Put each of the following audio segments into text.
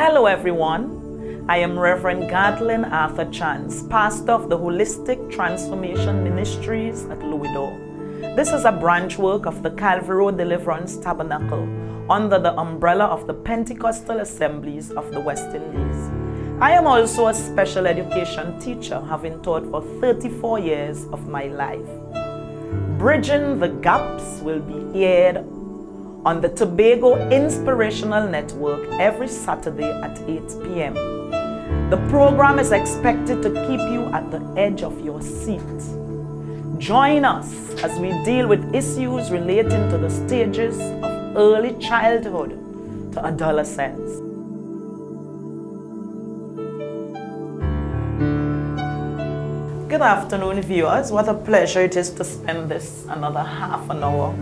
Hello everyone, I am Reverend Gartlyn Chance, pastor of the Holistic Transformation Ministries at Louis. This is a branch work of the Calvary Road Deliverance Tabernacle under the umbrella of the Pentecostal Assemblies of the West Indies. I am also a special education teacher, having taught for 34 years of my life. Bridging the Gaps will be aired on the Tobago Inspirational Network every Saturday at 8 p.m. The program is expected to keep you at the edge of your seat. Join us as we deal with issues relating to the stages of early childhood to adolescence. Good afternoon, viewers. What a pleasure it is to spend this another half an hour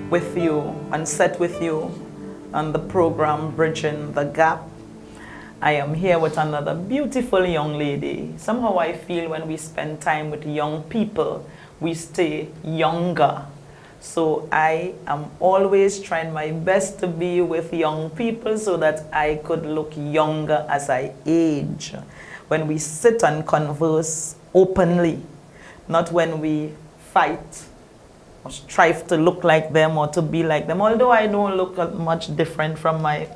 with you and set with you on the program Bridging the Gap. I am here with another beautiful young lady. Somehow I feel when we spend time with young people, we stay younger. So I am always trying my best to be with young people so that I could look younger as I age. When we sit and converse openly, not when we fight or strive to look like them or to be like them. Although I don't look much different from my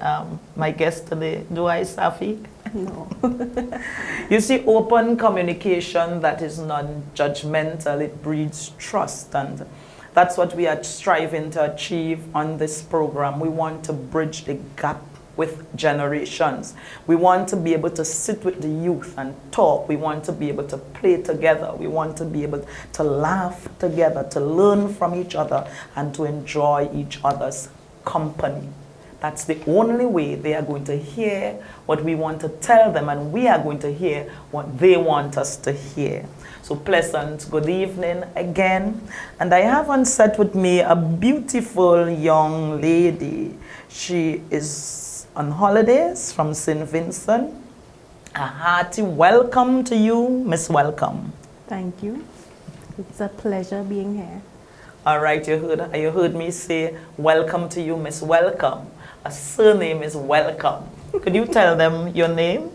my guest today. Do I, Safi? No. You see, open communication that is non-judgmental, it breeds trust, and that's what we are striving to achieve on this program. We want to bridge the gap with generations. We want to be able to sit with the youth and talk. We want to be able to play together. We want to be able to laugh together, to learn from each other, and to enjoy each other's company. That's the only way they are going to hear what we want to tell them, and we are going to hear what they want us to hear. So pleasant good evening again. And I have on set with me a beautiful young lady. She is on holidays from St. Vincent. A hearty welcome to you, Miss Welcome. Thank you. It's a pleasure being here. All right, you heard me say welcome to you, Miss Welcome. A surname is Welcome. Could you tell them your name?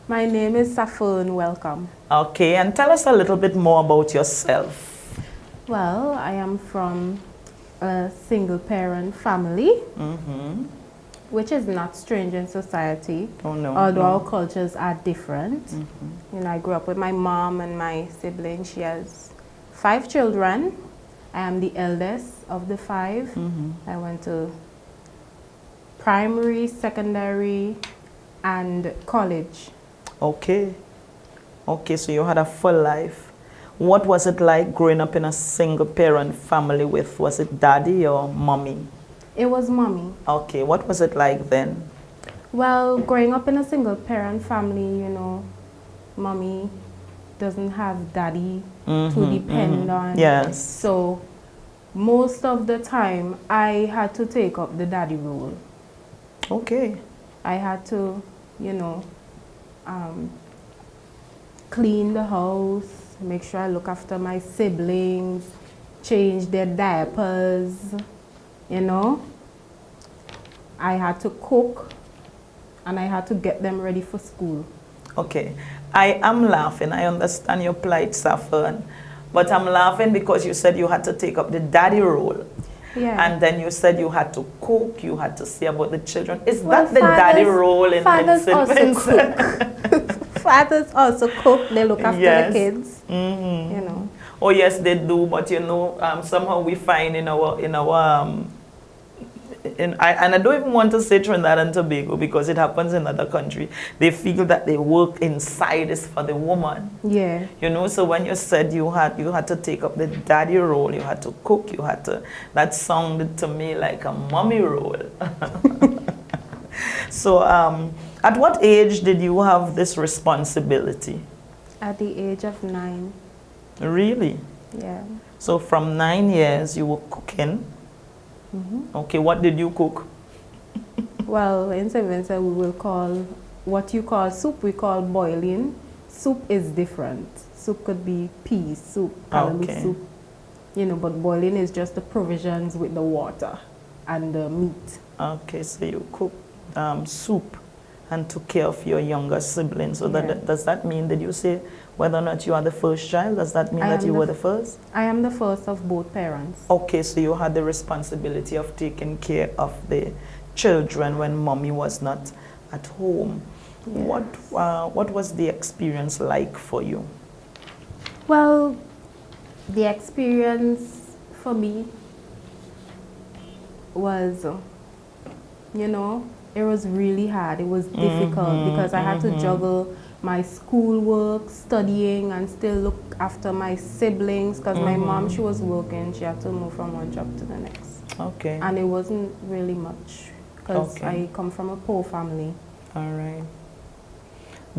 My name is Safern Welcome. Okay, and tell us a little bit more about yourself. Well, I am from a single parent family. Which is not strange in society, although our cultures are different. You know, I grew up with my mom and my siblings. She has 5 children. I am the eldest of the 5. I went to primary, secondary, and college. Okay. Okay, so you had a full life. What was it like growing up in a single parent family with, was it daddy or mommy? It was mommy. Okay, what was it like then? Well, growing up in a single parent family, you know, mommy doesn't have daddy to depend on. Yes. So most of the time I had to take up the daddy role. Okay. I had to, you know, clean the house, make sure I look after my siblings, change their diapers. You know, I had to cook and I had to get them ready for school. Okay, I am laughing. I understand your plight, Saffron, but I'm laughing because you said you had to take up the daddy role. Yeah. And then you said you had to cook, you had to see about the children. Is that the daddy role in St. Vincent? Fathers also cook, they look after the kids, you know. Oh yes, they do, but you know, somehow we find in our and I don't even want to say Trinidad and Tobago because it happens in other countries. They feel that they work inside is for the woman. Yeah. You know, so when you said you had to take up the daddy role, you had to cook, you had to, that sounded to me like a mommy role. So at what age did you have this responsibility? At the age of 9. Really? Yeah. So from 9 years you were cooking. Okay, what did you cook? Well, in St. Vincent we will call, what you call soup, we call boiling. Soup is different. Soup could be pea soup, callaloo soup. You know, but boiling is just the provisions with the water and the meat. Okay, so you cook soup. and took care of your younger siblings. So does that mean, did you say whether or not you are the first child? Does that mean that you were the first? I am the first of both parents. Okay, so you had the responsibility of taking care of the children when mommy was not at home. Yes. What was the experience like for you? Well, the experience for me was, you know, it was really hard. It was difficult because I had to juggle my schoolwork, studying, and still look after my siblings because my mom, she was working. She had to move from one job to the next. Okay. And it wasn't really much because I come from a poor family. All right.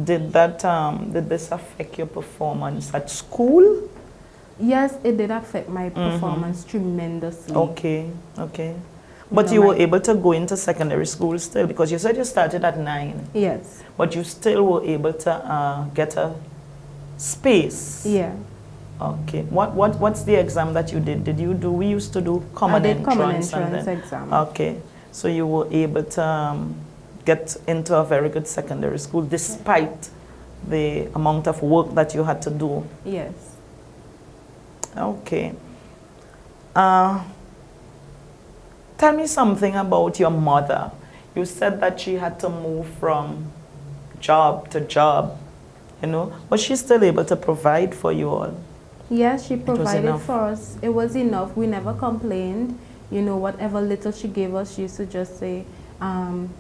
Did this affect your performance at school? Yes, it did affect my performance tremendously. Okay. But you were able to go into secondary school still, because you said you started at 9. Yes. But you still were able to get a space. Yeah. Okay. What's the exam that you did? We used to do common entrance. Common entrance exam. Okay. So you were able to get into a very good secondary school despite the amount of work that you had to do. Yes. Okay. Tell me something about your mother. You said that she had to move from job to job, you know. Was she still able to provide for you all? Yes, she provided for us. It was enough. We never complained. You know, whatever little she gave us, she used to just say,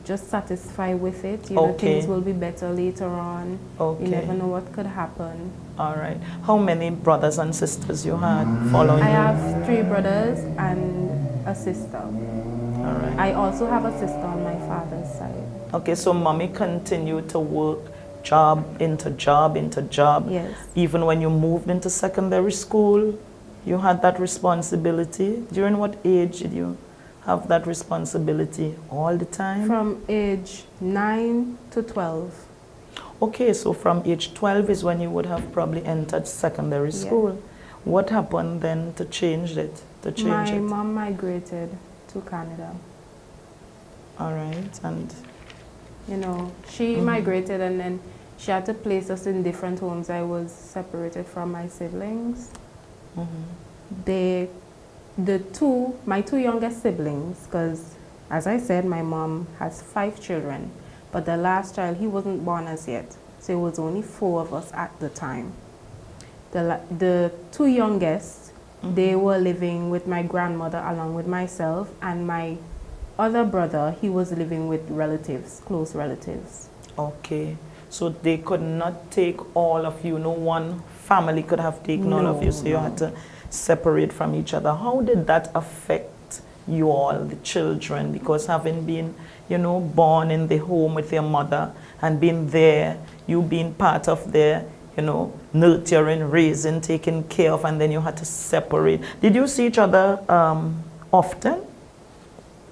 just satisfy with it. You know, things will be better later on. Okay. You never know what could happen. All right. How many brothers and sisters you had following you? I have 3 brothers and a sister. All right. I also have a sister on my father's side. Okay, so mommy continued to work job into job into job. Yes. Even when you moved into secondary school, you had that responsibility. During what age did you have that responsibility? All the time? From age 9 to 12. Okay, so from age 12 is when you would have probably entered secondary school. What happened then to change it? My mom migrated to Canada. All right, and you know, she migrated, and then she had to place us in different homes. I was separated from my siblings. My 2 youngest siblings, because as I said, my mom has 5 children, but the last child, he wasn't born as yet. So it was only 4 of us at the time. The 2 youngest, they were living with my grandmother along with myself, and my other brother, he was living with relatives, close relatives. Okay, so they could not take all of you. No one family could have taken all of you, so you had to separate from each other. How did that affect you all, the children? Because having been, you know, born in the home with your mother and being there, you being part of their, you know, nurturing, raising, taking care of, and then you had to separate. Did you see each other often?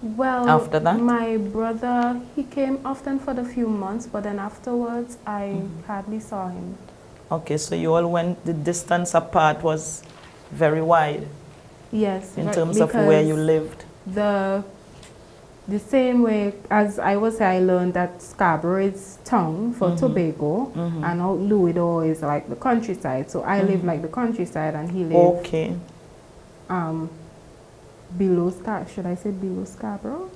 Well, after that? My brother, he came often for the few months, but then afterwards, I hardly saw him. Okay, so you all went, the distance apart was very wide? Yes. In terms of where you lived? The same way as I learned that Scarborough is town for Tobago, and out Louis is like the countryside. So I live like the countryside, and he lived below should I say below Scarborough?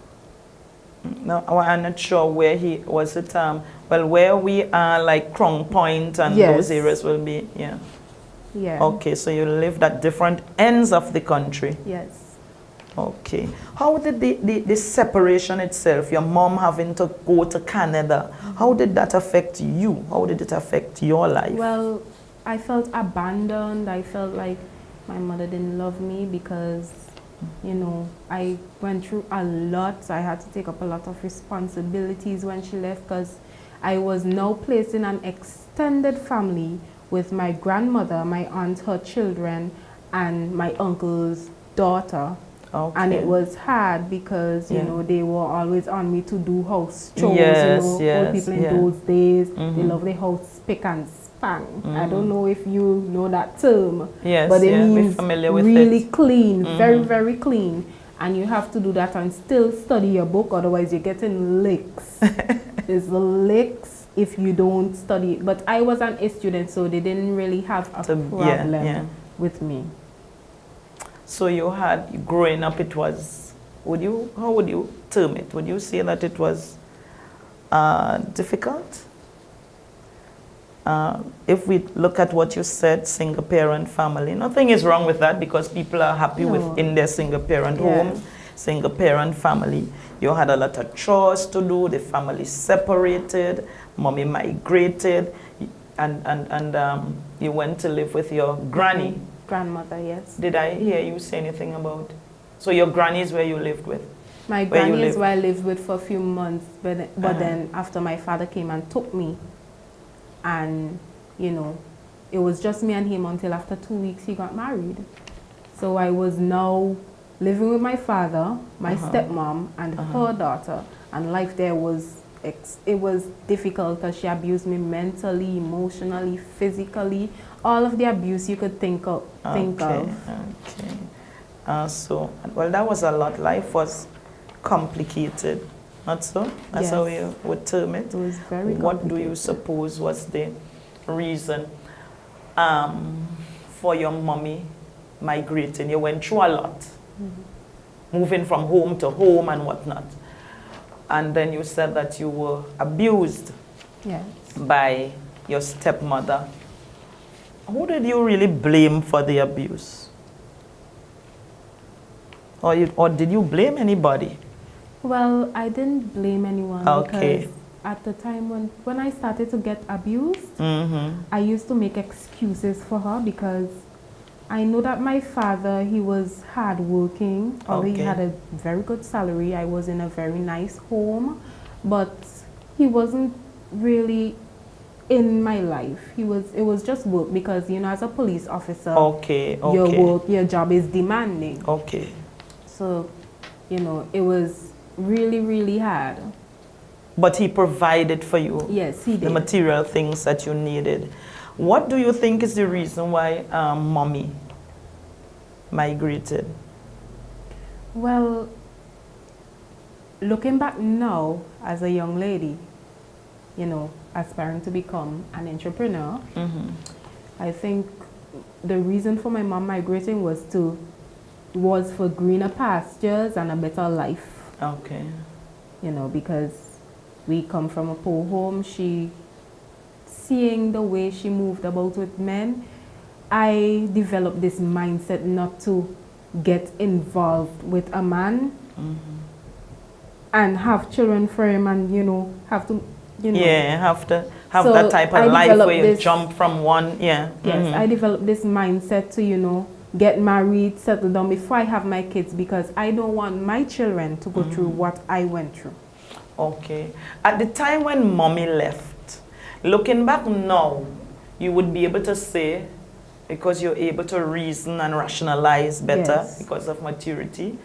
No, I'm not sure where he was. It well, where we are, like Crown Point and those areas will be. Yeah. Okay, so you lived at different ends of the country. Yes. Okay. How did the separation itself, your mom having to go to Canada, how did that affect you? How did it affect your life? Well, I felt abandoned. I felt like my mother didn't love me because, you know, I went through a lot. I had to take up a lot of responsibilities when she left because I was now placed in an extended family with my grandmother, my aunt, her children, and my uncle's daughter. Okay. And it was hard because, you know, they were always on me to do house chores. Old people in those days, they love the house spick and span. I don't know if you know that term. Yes, but it means familiar with really clean, very, very clean. And you have to do that and still study your book, otherwise you're getting licks. is licks if you don't study. But I was an A student, so they didn't really have a problem with me. So you had, growing up, it was, how would you term it? Would you say that it was difficult? If we look at what you said, single parent family, nothing is wrong with that because people are happy within their single parent home, single parent family. You had a lot of chores to do, the family separated, mommy migrated, and you went to live with your granny. Grandmother, yes. Did I hear you say anything about? So your granny is where you lived with? My granny is where I lived with for a few months, but then after my father came and took me, and you know, it was just me and him until after 2 weeks he got married. So I was now living with my father, my stepmom, and her daughter, and life there was difficult because she abused me mentally, emotionally, physically, all of the abuse you could think of. So, well, that was a lot. Life was complicated, not so? That's how you would term it. It was very complicated. What do you suppose was the reason for your mommy migrating? You went through a lot, moving from home to home and whatnot. And then you said that you were abused by your stepmother. Who did you really blame for the abuse? Or did you blame anybody? Well, I didn't blame anyone because at the time when I started to get abused, I used to make excuses for her because I know that my father, he was hardworking, although he had a very good salary. I was in a very nice home, but he wasn't really in my life. It was just work because, you know, as a police officer, your work, your job is demanding. So, you know, it was really, really hard. But he provided for you. Yes, he did. The material things that you needed. What do you think is the reason why mommy migrated? Well, looking back now as a young lady, you know, aspiring to become an entrepreneur, I think the reason for my mom migrating was for greener pastures and a better life. You know, because we come from a poor home. Seeing the way she moved about with men, I developed this mindset not to get involved with a man and have children for him and, you know, have to, you know. Have to have that type of life where you jump from one, Yes, I developed this mindset to, you know, get married, settle down before I have my kids because I don't want my children to go through what I went through. At the time when mommy left, looking back now, you would be able to say, because you're able to reason and rationalize better because of maturity,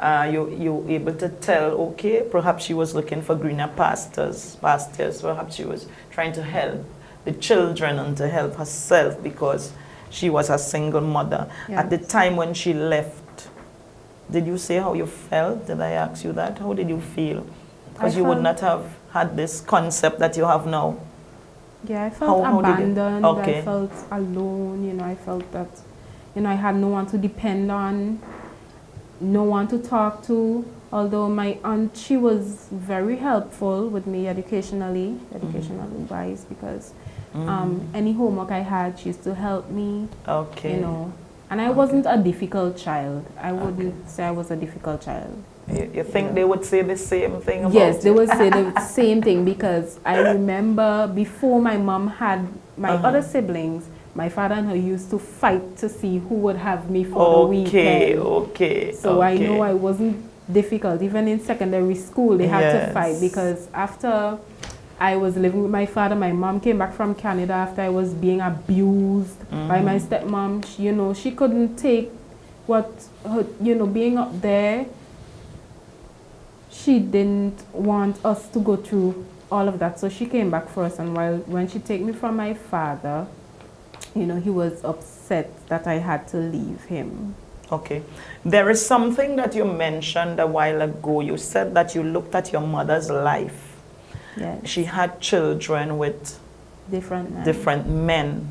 you're able to tell, perhaps she was looking for greener pastures, perhaps she was trying to help the children and to help herself because she was a single mother. At the time when she left, did you say how you felt? Did I ask you that? How did you feel? Because you would not have had this concept that you have now. Yeah, I felt abandoned. I felt alone. You know, I felt that, you know, I had no one to depend on, no one to talk to. Although my aunt, she was very helpful with me educationally wise, because any homework I had, she used to help me. You know, and I wasn't a difficult child. I wouldn't say I was a difficult child. You think they would say the same thing about Yes, they would say the same thing because I remember before my mom had my other siblings, my father and her used to fight to see who would have me for the weekend. So I know I wasn't difficult. Even in secondary school, they had to fight because after I was living with my father, my mom came back from Canada after I was being abused by my stepmom. She, you know, she couldn't take what, her, you know, being up there. She didn't want us to go through all of that, so she came back for us. And when she took me from my father, you know, he was upset that I had to leave him. There is something that you mentioned a while ago. You said that you looked at your mother's life Yes. She had children with different men.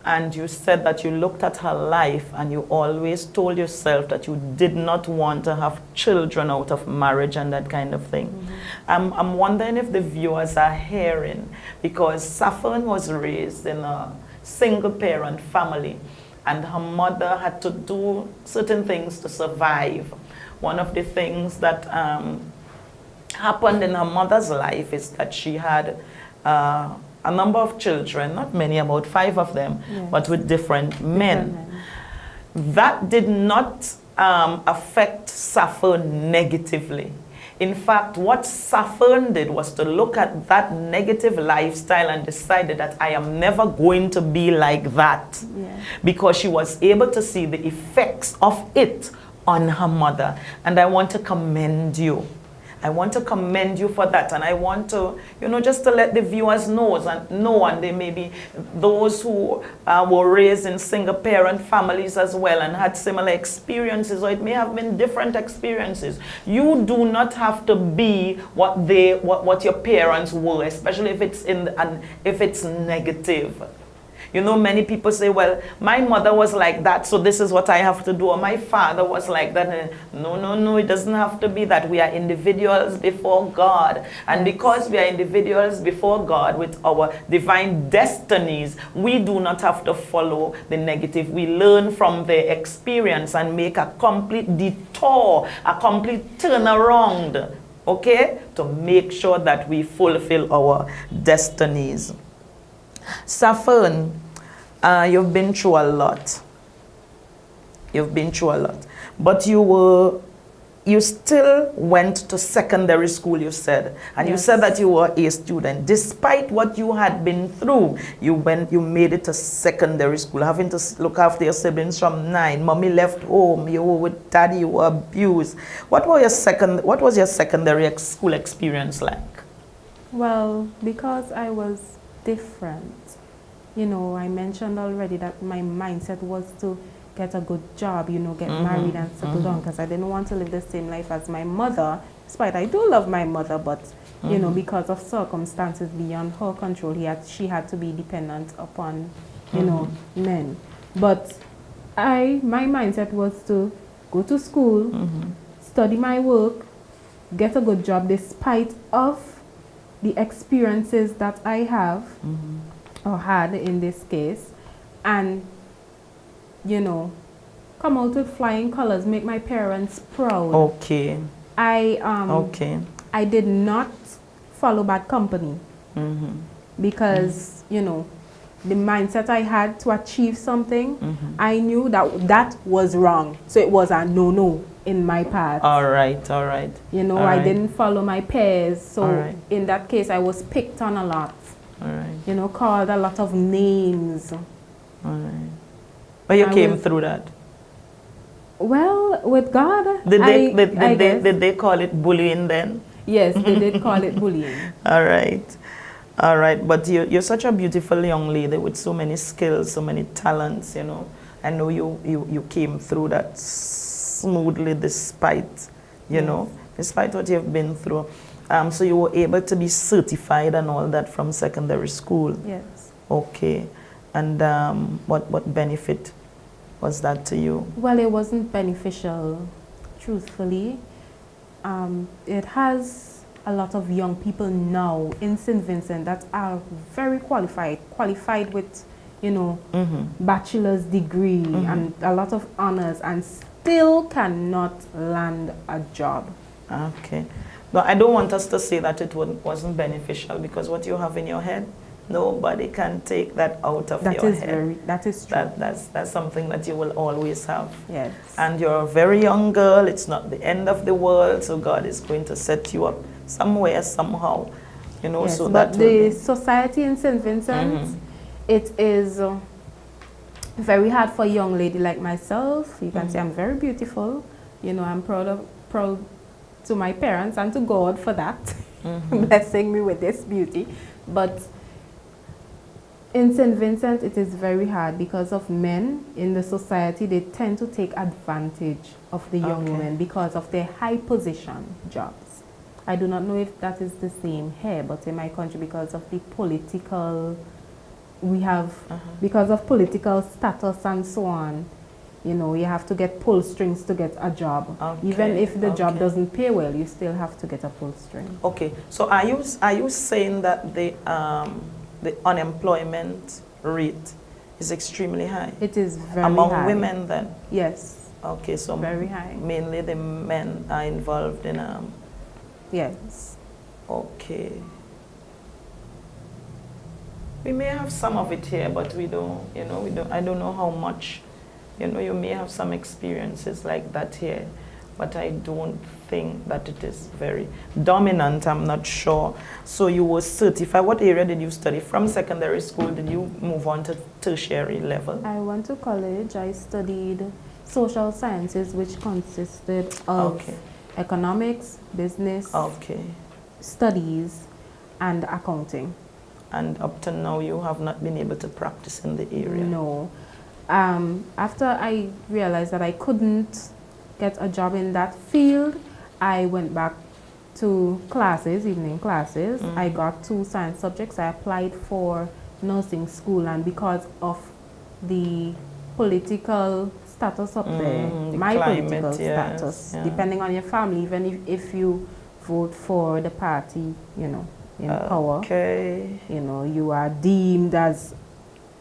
And you said that you looked at her life and you always told yourself that you did not want to have children out of marriage and that kind of thing. I'm wondering if the viewers are hearing, because Saffron was raised in a single parent family and her mother had to do certain things to survive. One of the things that happened in her mother's life is that she had a number of children, not many, about 5 of them, yes, but with different men. That did not affect Saffron negatively. In fact, what Saffron did was to look at that negative lifestyle and decided that I am never going to be like that. Yeah. Because she was able to see the effects of it on her mother. And I want to commend you. I want to commend you for that, and I want to, just to let the viewers know, and they may be those who were raised in single-parent families as well and had similar experiences, or it may have been different experiences. You do not have to be what your parents were, especially if it's negative. Many people say, well, my mother was like that, so this is what I have to do, or my father was like that. No, it doesn't have to be that. We are individuals before God. And because we are individuals before God with our divine destinies, we do not have to follow the negative. We learn from the experience and make a complete detour, a complete turnaround, okay, to make sure that we fulfill our destinies. Saffron, you've been through a lot. But you still went to secondary school, you said. And yes, you said that you were a student. Despite what you had been through, you made it to secondary school, having to look after your siblings from 9. Mommy left home, you were with daddy, you were abused. What was your secondary school experience like? Well, because I was different. I mentioned already that my mindset was to get a good job, get married and settle down, because I didn't want to live the same life as my mother. Despite I do love my mother, but because of circumstances beyond her control, she had to be dependent upon, men. But my mindset was to go to school, study my work, get a good job, despite of the experiences that I have or had in this case, and come out with flying colors, make my parents proud. Okay. I did not follow bad company because the mindset I had to achieve something, I knew that was wrong, so it was a no in my path. All right. I didn't follow my peers, so in that case I was picked on a lot. All right. Called a lot of names. All right. But you came through that? Well, with God, did they call it bullying then? Yes, they did call it bullying. All right. But you're such a beautiful young lady with so many skills, so many talents, I know you came through that smoothly despite, despite what you've been through. So you were able to be certified and all that from secondary school? Yes. Okay. And what benefit was that to you? Well, it wasn't beneficial, truthfully. It has a lot of young people now in St. Vincent that are very qualified with, bachelor's degree and a lot of honors, and still cannot land a job. Okay. No, I don't want us to say that it wasn't beneficial, because what you have in your head, nobody can take that out of your head. That is true. That's something that you will always have. Yes. And you're a very young girl. It's not the end of the world. So God is going to set you up somewhere, somehow. Yes, so but that the society in St. Vincent, it is very hard for a young lady like myself. You can say I'm very beautiful. I'm proud to my parents and to God for that, blessing me with this beauty. But in St. Vincent, it is very hard because of men in the society. They tend to take advantage of the young women because of their high position jobs. I do not know if that is the same here, but in my country, because of the political, because of political status and so on, you know, you have to get pull strings to get a job. Okay. Even if the job doesn't pay well, you still have to get a pull string. Okay. So are you saying that the unemployment rate is extremely high? It is very among high. women then? Yes. Okay, so very high. Mainly the men are involved in Yes. Okay. We may have some of it here, but we don't, I don't know how much. You may have some experiences like that here, but I don't think that it is very dominant. I'm not sure. So you were certified. What area did you study? From secondary school, did you move on to tertiary level? I went to college. I studied social sciences, which consisted of economics, business, studies, and accounting. And up to now, you have not been able to practice in the area? No. After I realized that I couldn't get a job in that field, I went back to classes, evening classes. I got 2 science subjects. I applied for nursing school, and because of the political status up there, my climate, political status, depending on your family, even if you vote for the party, in power, you are deemed as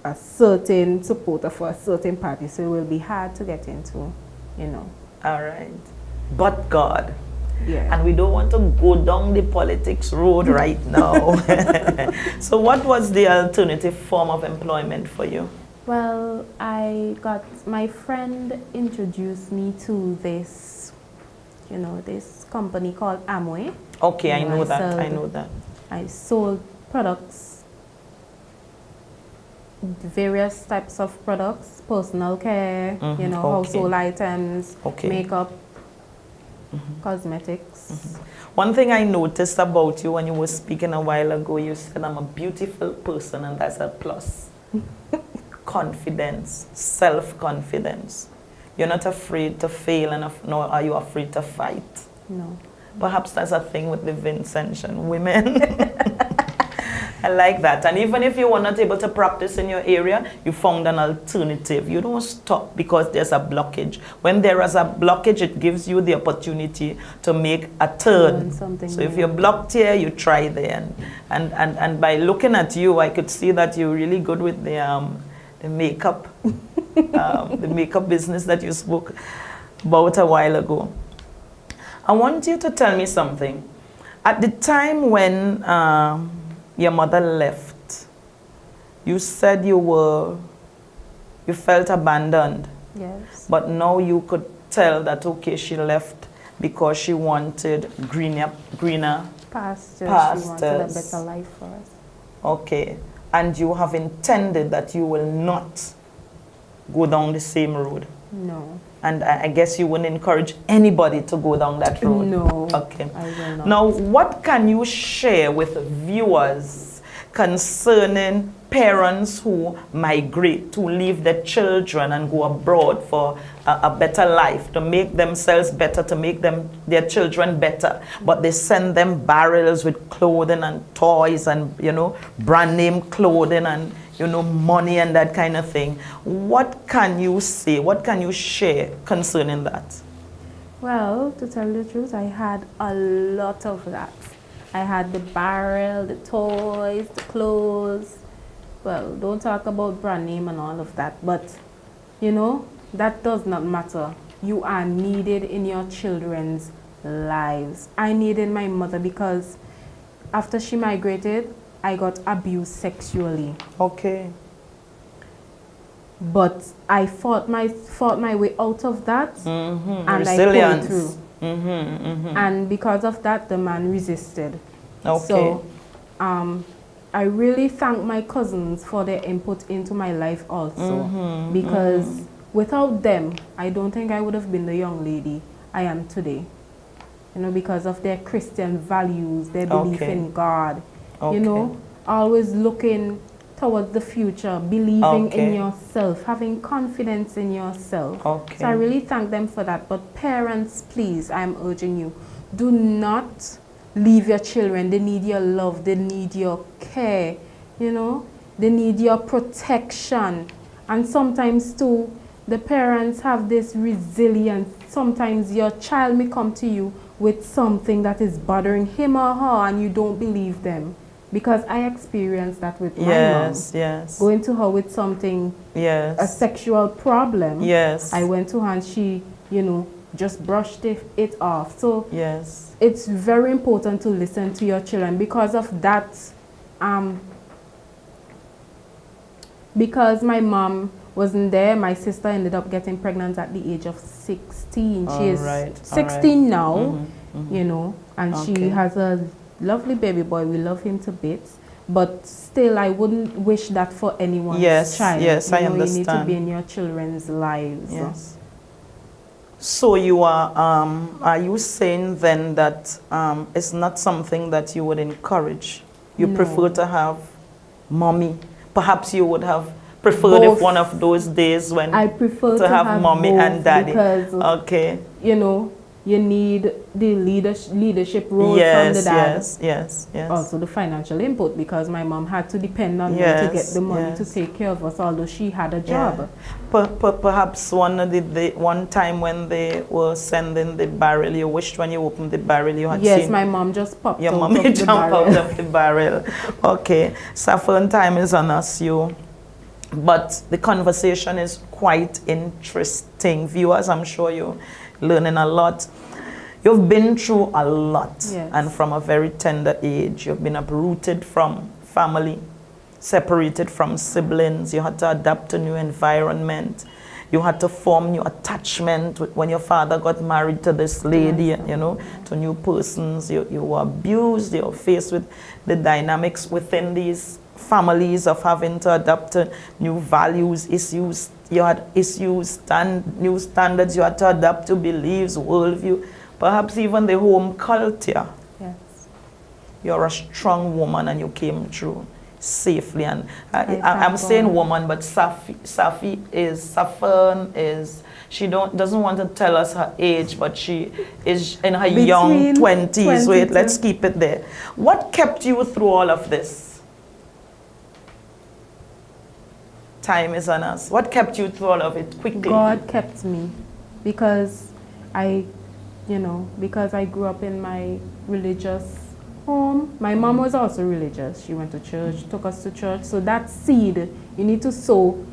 a certain supporter for a certain party, so it will be hard to get into, All right. But God. Yeah. And we don't want to go down the politics road right now. So what was the alternative form of employment for you? Well, my friend introduced me to this, this company called Amway. Okay, I know that. I sold products, various types of products, personal care, household items, makeup, cosmetics. One thing I noticed about you when you were speaking a while ago, you said, I'm a beautiful person, and that's a plus. Confidence, self-confidence. You're not afraid to fail, nor are you afraid to fight. No. Perhaps that's a thing with the Vincentian women. I like that. And even if you were not able to practice in your area, you found an alternative. You don't stop because there's a blockage. When there is a blockage, it gives you the opportunity to make a turn. So if you're blocked here, you try there. And by looking at you, I could see that you're really good with the makeup, the makeup business that you spoke about a while ago. I want you to tell me something. At the time when your mother left, you said you felt abandoned. Yes. But now you could tell that, okay, she left because she wanted greener pastures. She wanted a better life for us. Okay. And you have intended that you will not go down the same road? No. And I guess you wouldn't encourage anybody to go down that road? No. Okay. I will not. Now, what can you share with viewers concerning parents who migrate, to leave their children and go abroad for a better life, to make themselves better, to make their children better, but they send them barrels with clothing and toys and, brand name clothing and, money and that kind of thing? What can you say? What can you share concerning that? Well, to tell the truth, I had a lot of that. I had the barrel, the toys, the clothes. Well, don't talk about brand name and all of that, but, that does not matter. You are needed in your children's lives. I needed my mother because after she migrated, I got abused sexually. Okay. But I fought my way out of that, and Resilience. I pulled through. And because of that, the man resisted. Okay. So, I really thank my cousins for their input into my life also, because without them, I don't think I would have been the young lady I am today. Because of their Christian values, their belief in God. Always looking towards the future, believing in yourself, having confidence in yourself. So I really thank them for that. But parents, please, I'm urging you, do not leave your children. They need your love. They need your care. You know, they need your protection. And sometimes too, the parents have this resilience. Sometimes your child may come to you with something that is bothering him or her, and you don't believe them. Because I experienced that with my mom. Yes. Going to her with something, a sexual problem. Yes. I went to her and she, you know, just brushed it off. So yes, it's very important to listen to your children. Because of that, because my mom wasn't there, my sister ended up getting pregnant at the age of 16. She is 16 now, you know, and she has a lovely baby boy. We love him to bits. But still, I wouldn't wish that for anyone's child. Yes, I understand. You need to be in your children's lives. Yes. So you are you saying then that it's not something that you would encourage? You prefer to have mommy? Perhaps you would have preferred both. If one of those days when I prefer to have mommy and daddy. Because, you know, you need the leadership role from the dad. Yes. Also the financial input, because my mom had to depend on me to get the money to take care of us, although she had a job. Perhaps one time when they were sending the barrel, you wished when you opened the barrel you had seen... my mom just popped your out mommy of the barrel. out of the barrel. Okay, Saffron time is on us, but the conversation is quite interesting. Viewers, I'm sure you're learning a lot. You've been through a lot, and from a very tender age. You've been uprooted from family, separated from siblings. You had to adapt to new environment. You had to form new attachment when your father got married to this lady, you know, to new persons. You were abused. You were faced with the dynamics within these families of having to adapt to new values, issues. You had issues, new standards. You had to adapt to beliefs, worldview, perhaps even the home culture. Yes. You're a strong woman and you came through safely. And I'm saying woman, but Saffron is, she doesn't want to tell us her age, but she is in her young 20s. Wait, let's keep it there. What kept you through all of this? Time is on us. What kept you through all of it quickly? God kept me, because I grew up in my religious home. My mom was also religious. She went to church, took us to church. So that seed, you need to sow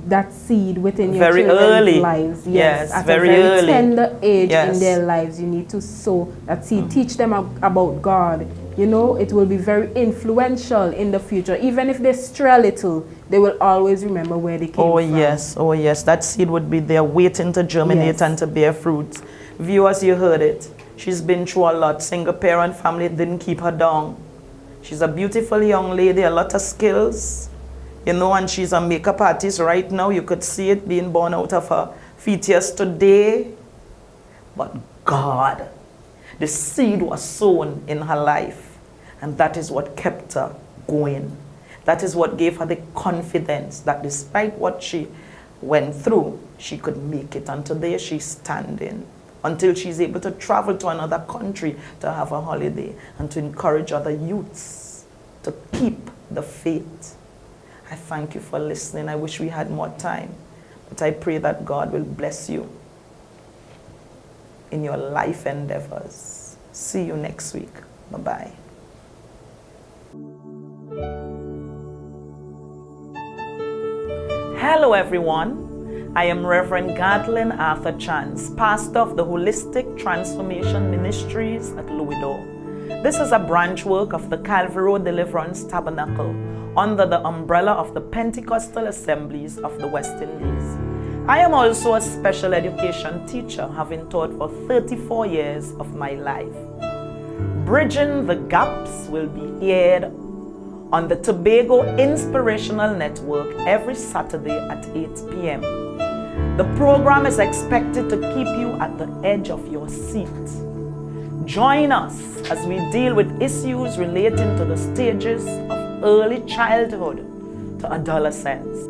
that seed within your children's lives. Yes, at very a very early. tender age in their lives, you need to sow that seed. Teach them about God. You know, it will be very influential in the future. Even if they stray a little, they will always remember where they came from. Oh yes, that seed would be there waiting to germinate and to bear fruit. Viewers, you heard it. She's been through a lot. Single parent family didn't keep her down. She's a beautiful young lady, a lot of skills. You know, and she's a makeup artist right now. You could see it being born out of her fetus today. But God, the seed was sown in her life, and that is what kept her going. That is what gave her the confidence that despite what she went through, she could make it. And today she's standing until she's able to travel to another country to have a holiday and to encourage other youths to keep the faith. I thank you for listening. I wish we had more time, but I pray that God will bless you in your life endeavors. See you next week. Bye-bye. Hello everyone. I am Reverend Gartlyn Arthur Chance, pastor of the Holistic Transformation Ministries at Louisville. This is a branch work of the Calvary Road Deliverance Tabernacle under the umbrella of the Pentecostal Assemblies of the West Indies. I am also a special education teacher, having taught for 34 years of my life. Bridging the Gaps will be aired on the Tobago Inspirational Network every Saturday at 8 p.m. The program is expected to keep you at the edge of your seat. Join us as we deal with issues relating to the stages of early childhood to adolescence.